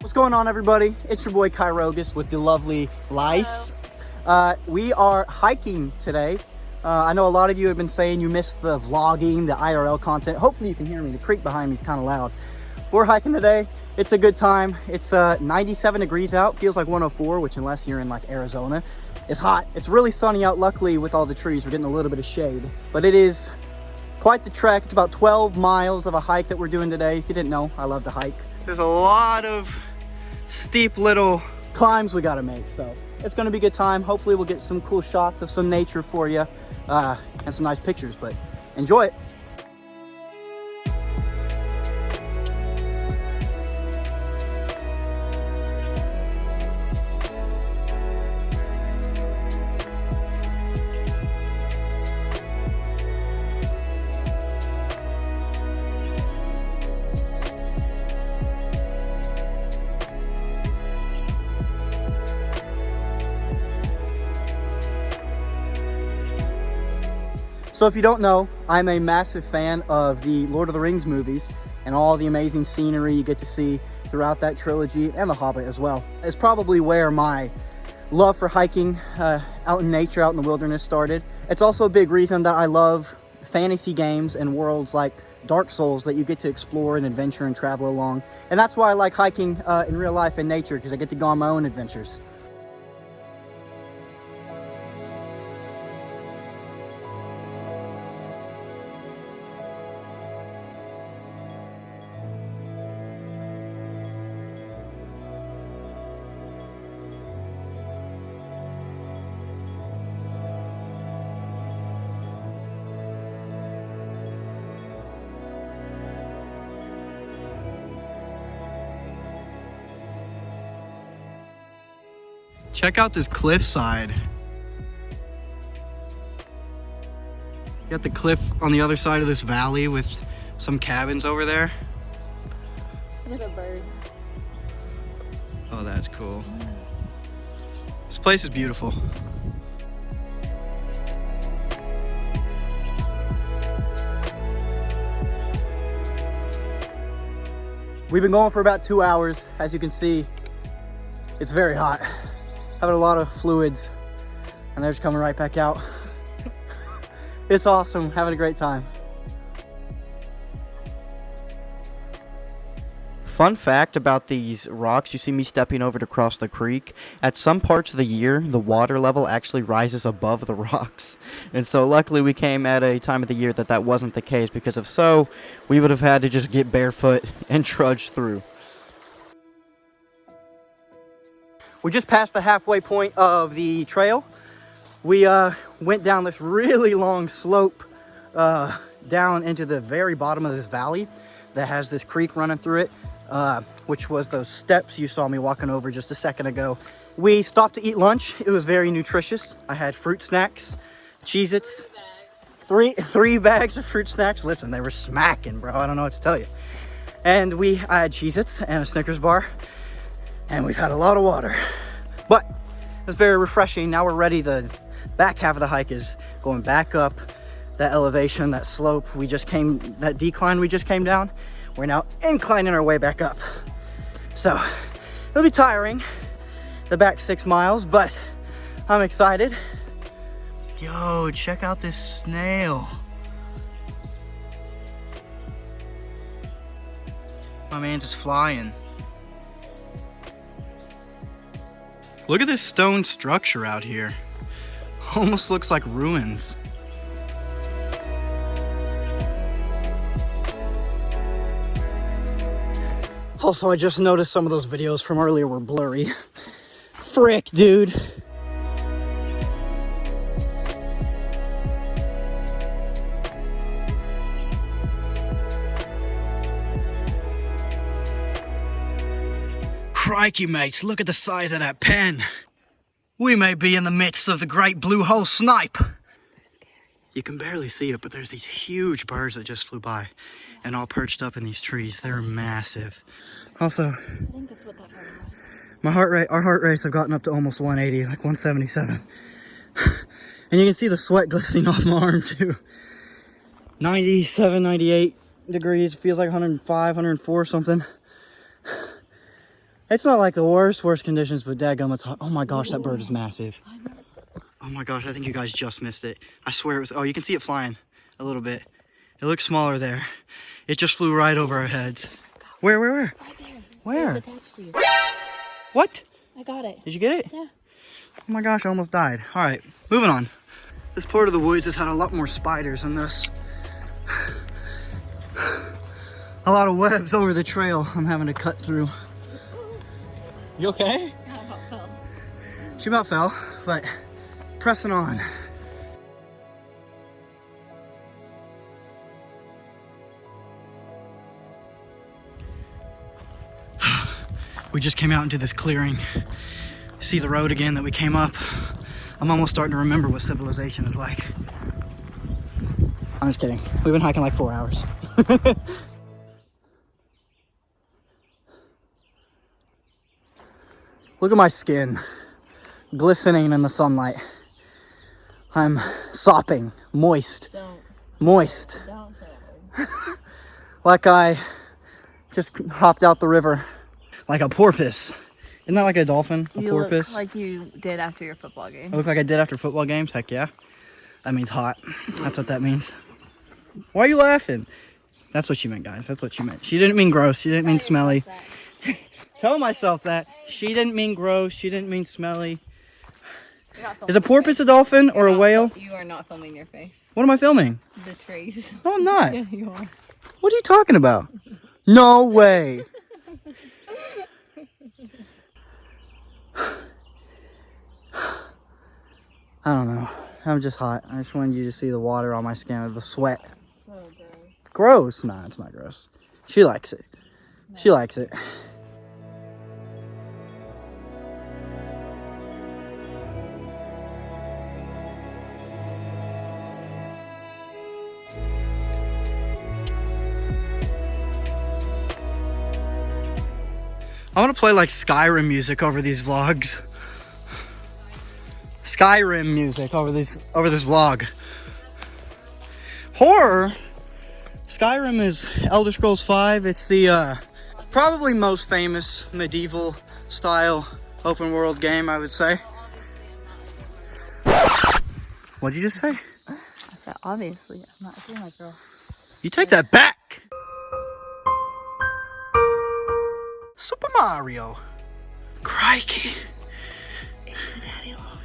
What's going on, everybody? It's your boy Kyrogus with the lovely Lice. We are hiking today. I know a lot of you have been saying you missed the vlogging, the IRL content. Hopefully you can hear me. The creek behind me is kind of loud. We're hiking today. It's a good time. It's 97 degrees out. Feels like 104, which unless you're in like Arizona, is hot. It's really sunny out. Luckily, with all the trees, we're getting a little bit of shade. But it is quite the trek. It's about 12 miles of a hike that we're doing today. If you didn't know, I love to hike. There's a lot of steep little climbs we gotta make, so it's gonna be a good time. Hopefully we'll get some cool shots of some nature for you and some nice pictures, but enjoy it. So if you don't know, I'm a massive fan of the Lord of the Rings movies and all the amazing scenery you get to see throughout that trilogy, and The Hobbit as well. It's probably where my love for hiking out in nature, out in the wilderness started. It's also a big reason that I love fantasy games and worlds like Dark Souls that you get to explore and adventure and travel along. And that's why I like hiking in real life in nature, because I get to go on my own adventures. Check out this cliffside. You got the cliff on the other side of this valley with some cabins over there. Look at a bird. Oh, that's cool. This place is beautiful. We've been going for about 2 hours. As you can see, it's very hot. Having a lot of fluids, and they're just coming right back out. It's awesome, having a great time. Fun fact about these rocks you see me stepping over to cross the creek, at some parts of the year, the water level actually rises above the rocks. And so luckily we came at a time of the year that wasn't the case, because if so, we would have had to just get barefoot and trudge through. We just passed the halfway point of the trail. We went down this really long slope down into the very bottom of this valley that has this creek running through it, which was those steps you saw me walking over just a second ago. We stopped to eat lunch. It was very nutritious. I had fruit snacks, Cheez-Its, three bags of fruit snacks. Listen, they were smacking, bro. I don't know what to tell you. And I had Cheez-Its and a Snickers bar. And we've had a lot of water, but it's very refreshing. Now we're ready. The back half of the hike is going back up that elevation, that slope that decline we just came down. We're now inclining our way back up. So it'll be tiring, the back 6 miles, but I'm excited. Yo, check out this snail. My man's just flying. Look at this stone structure out here. Almost looks like ruins. Also, I just noticed some of those videos from earlier were blurry. Frick, dude. Crikey, mates, look at the size of that pen. We may be in the midst of the great blue hole snipe. They're scary. You can barely see it, but there's these huge birds that just flew by and all perched up in these trees. They're massive. Also, I think that's what that bird was. Our heart rates have gotten up to almost 180, like 177. And you can see the sweat glistening off my arm too. 97, 98 degrees. Feels like 105, 104 something. It's not like the worst conditions, but dadgum, it's hot. Oh my gosh, that bird is massive. I know. Oh my gosh, I think you guys just missed it. I swear it was, oh, you can see it flying a little bit. It looks smaller there. It just flew right over our heads. Where? Right there. Where? It's attached to you. What? I got it. Did you get it? Yeah. Oh my gosh, I almost died. All right, moving on. This part of the woods has had a lot more spiders than this. A lot of webs over the trail I'm having to cut through. You okay? How about fell? She about fell, but pressing on. We just came out into this clearing. See the road again that we came up. I'm almost starting to remember what civilization is like. I'm just kidding. We've been hiking like 4 hours. Look at my skin, glistening in the sunlight. I'm sopping, moist, Don't say that word. like I just hopped out the river. Like a porpoise. Isn't that like a dolphin? A You porpoise? look like you did after your football game. I look like I did after football games? Heck yeah. That means hot. That's what that means. Why are you laughing? That's what she meant, guys. That's what she meant. She didn't mean gross. She didn't mean smelly. Tell myself that. She didn't mean gross. She didn't mean smelly. Is a porpoise a dolphin or a whale? You are not filming your face. What am I filming? The trees. No, I'm not. Yeah, you are. What are you talking about? No way. I don't know. I'm just hot. I just wanted you to see the water on my skin or the sweat. So gross. Gross? Nah, it's not gross. She likes it. She likes it. I want to play like Skyrim music over these vlogs. Skyrim music over this vlog. Horror. Skyrim is Elder Scrolls V. It's the probably most famous medieval style open world game, I would say. What did you just say? I said, obviously, I'm not feeling like girl. You take that back. Super Mario. Crikey. It's a daddy long.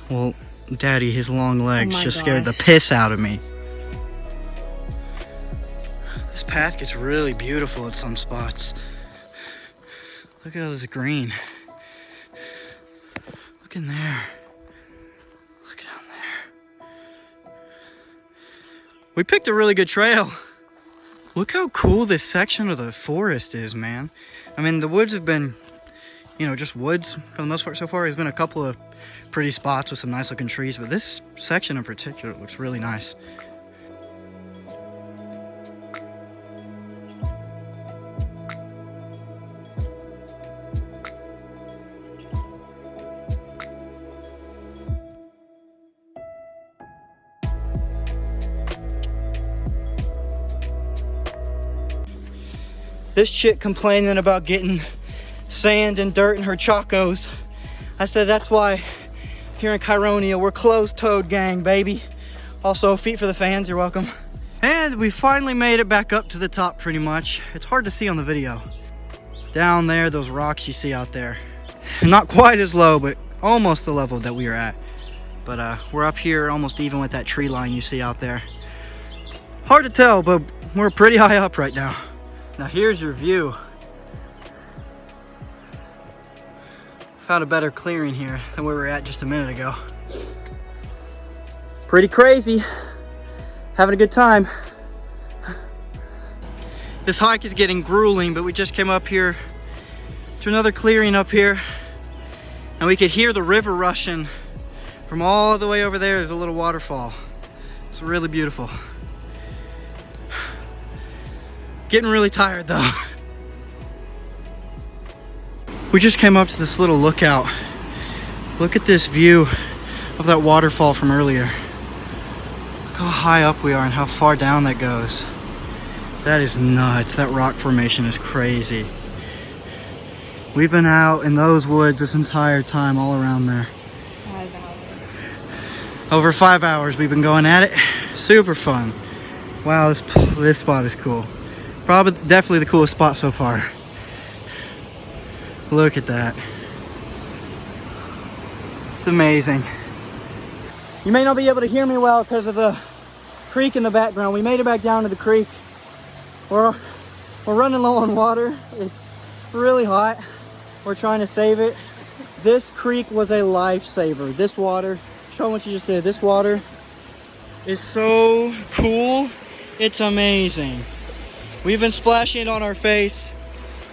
Well, Daddy, his long legs my just scared the gosh. piss out of me. This path gets really beautiful at some spots. Look at all this green. Look in there. Look down there. We picked a really good trail. Look how cool this section of the forest is, man. I mean, the woods have been, you know, just woods for the most part so far. There's been a couple of pretty spots with some nice looking trees, but this section in particular looks really nice. This chick complaining about getting sand and dirt in her chacos. I said that's why here in Chironia we're closed-toed gang, baby. Also, feet for the fans, you're welcome. And we finally made it back up to the top pretty much. It's hard to see on the video. Down there, those rocks you see out there. Not quite as low, but almost the level that we are at. But we're up here almost even with that tree line you see out there. Hard to tell, but we're pretty high up right now. Now here's your view. Found a better clearing here than where we were at just a minute ago. Pretty crazy. Having a good time. This hike is getting grueling, but we just came up here to another clearing up here, and we could hear the river rushing from all the way over there. There's a little waterfall. It's really beautiful. Getting really tired though. We just came up to this little lookout. Look at this view of that waterfall from earlier. Look how high up we are and how far down that goes. That is nuts. That rock formation is crazy. We've been out in those woods this entire time, all around there. 5 hours. Over 5 hours we've been going at it. Super fun. Wow, this spot is cool. Definitely the coolest spot so far. Look at that. It's amazing. You may not be able to hear me well because of the creek in the background. We made it back down to the creek. We're running low on water. It's really hot. We're trying to save it. This creek was a lifesaver. This water, show what you just said. This water is so cool. It's amazing. We've been splashing it on our face.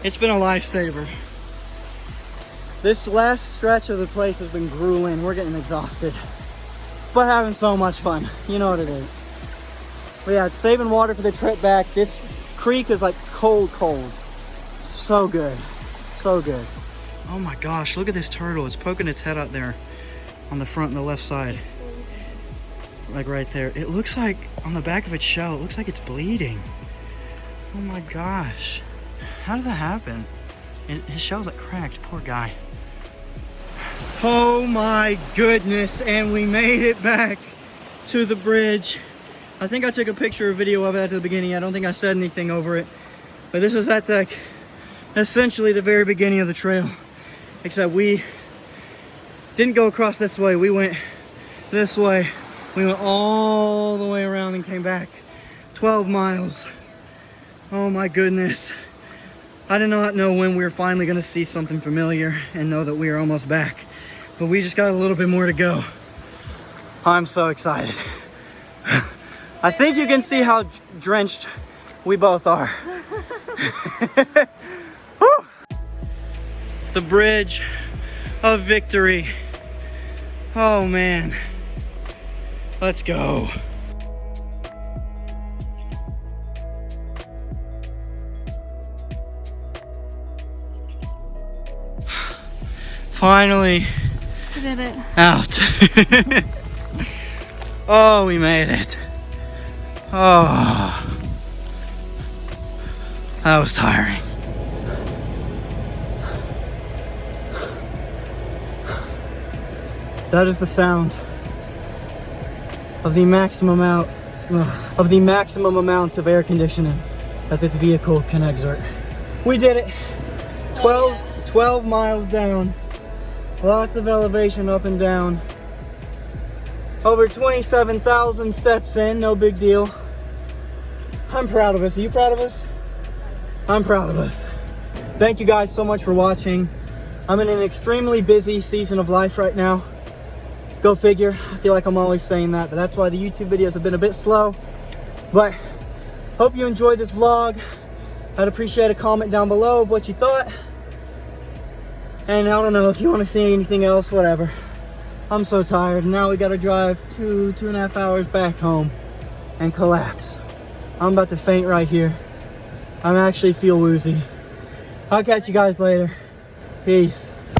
It's been a lifesaver. This last stretch of the place has been grueling. We're getting exhausted, but having so much fun. You know what it is. We had saving water for the trip back. This creek is like cold. So good. So good. Oh my gosh, look at this turtle. It's poking its head out there on the front and the left side. Like right there. It looks like on the back of its shell, it looks like it's bleeding. Oh my gosh. How did that happen? His shell's like cracked. Poor guy. Oh my goodness. And we made it back to the bridge. I think I took a picture or video of it at the beginning. I don't think I said anything over it. But this was at essentially the very beginning of the trail. Except we didn't go across this way. We went this way. We went all the way around and came back. 12 miles. Oh my goodness. I did not know when we were finally going to see something familiar and know that we are almost back. But we just got a little bit more to go. I'm so excited. I think you can see how drenched we both are. The bridge of victory. Oh man. Let's go. Finally We did it. out. Oh, we made it. Oh, that was tiring. That is the sound of the maximum amount of air conditioning that this vehicle can exert. We did it. 12 miles down. Lots of elevation up and down. Over 27,000 steps in, no big deal. I'm proud of us. Are you proud of us? I'm proud of us. Thank you guys so much for watching. I'm in an extremely busy season of life right now. Go figure. I feel like I'm always saying that, but that's why the YouTube videos have been a bit slow. But hope you enjoyed this vlog. I'd appreciate a comment down below of what you thought. And I don't know if you want to see anything else, whatever. I'm so tired. Now we gotta drive 2.5 hours back home and collapse. I'm about to faint right here. I actually feel woozy. I'll catch you guys later. Peace.